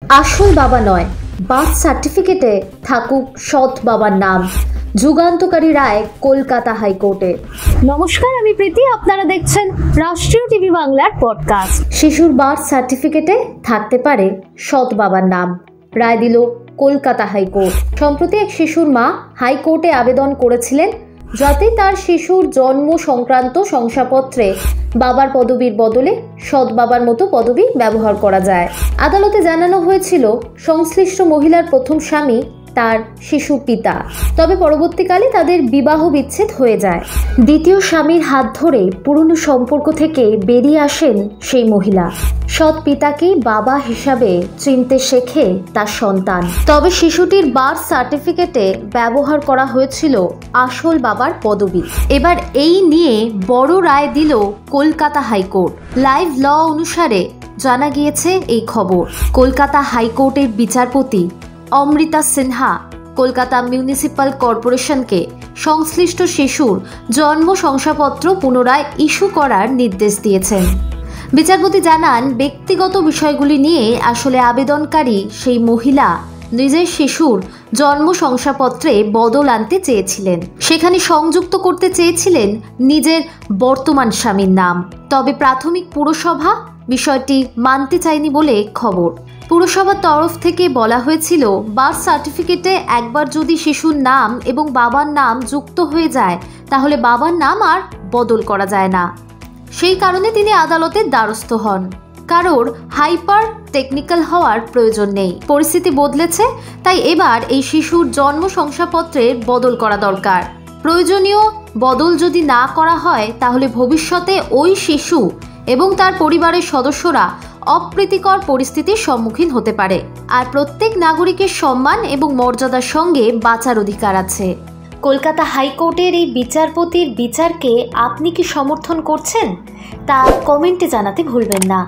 আসল বাবা নয়, বার্থ সার্টিফিকেটে থাকুক সৎ বাবার নাম। যুগান্তকারী রায় কলকাতা হাইকোর্টে। নমস্কার, আমি প্রীতি, আপনারা দেখছেন রাষ্ট্রীয় টিভি বাংলার পডকাস্ট। শিশুর বার্থ সার্টিফিকেটে থাকতে পারে সৎ বাবার নাম, রায় দিল কলকাতা হাইকোর্ট। সম্প্রতি এক শিশুর মা হাইকোর্টে আবেদন করেছিলেন যাতে তার শিশুর জন্ম সংক্রান্ত শংসাপত্রে বাবার পদবীর বদলে সৎ বাবার মতো পদবি ব্যবহার করা যায়। আদালতে জানানো হয়েছিল সংশ্লিষ্ট মহিলার প্রথম স্বামী তার শিশুর পিতা, তবে পরবর্তীকালে তাদের বিবাহ বিচ্ছেদ হয়ে যায়। দ্বিতীয় স্বামীর হাত ধরে পুরনো সম্পর্ক থেকে বেরিয়ে আসেন সেই মহিলা। সৎ পিতাকেই বাবা হিসাবে চিনতে শেখে তার সন্তান। তবে শিশুটির বার্থ সার্টিফিকেটে ব্যবহার করা হয়েছিল আসল বাবার পদবি। এবার এই নিয়ে বড় রায় দিল কলকাতা হাইকোর্ট। লাইভ ল অনুসারে জানা গিয়েছে এই খবর। কলকাতা হাইকোর্টের বিচারপতি অমৃতা সিনহা কলকাতা মিউনিসিপ্যাল কর্পোরেশনকে সংশ্লিষ্ট শিশুর জন্ম শংসাপত্র পুনরায় ইস্যু করার নির্দেশ দিয়েছেন। বিচারপতি জানান, ব্যক্তিগত বিষয়গুলি নিয়ে আসলে আবেদনকারী সেই মহিলা নিজের শিশুর জন্ম শংসাপত্রে বদল আনতে চেয়েছিলেন। সেখানে সংযুক্ত করতে চেয়েছিলেন নিজের বর্তমান স্বামীর নাম। তবে প্রাথমিক পুরসভা বিষয়টি মানতে চায়নি বলে খবর। পুরসভার তরফ থেকে বলা হয়েছিল, বার্থ সার্টিফিকেটে একবার যদি শিশুর নাম এবং বাবার নাম যুক্ত হয়ে যায় তাহলে বাবার নাম আর বদল করা যায় না। সেই কারণে তিনি আদালতের দ্বারস্থ হন। কারোর হাইপার টেকনিক্যাল হওয়ার প্রয়োজন নেই। পরিস্থিতি বদলেছে, তাই এবার এই শিশুর জন্ম শংসাপত্রের বদল করা দরকার। প্রয়োজনীয় বদল যদি না করা হয় তাহলে ভবিষ্যতে ওই শিশু এবং তার পরিবারের সদস্যরা অপ্রীতিকর পরিস্থিতির সম্মুখীন হতে পারে। আর প্রত্যেক নাগরিকের সম্মান এবং মর্যাদার সঙ্গে বাঁচার অধিকার আছে। কলকাতা হাইকোর্টের এই বিচারপতির বিচারকে আপনি কি সমর্থন করছেন তা কমেন্টে জানাতে ভুলবেন না।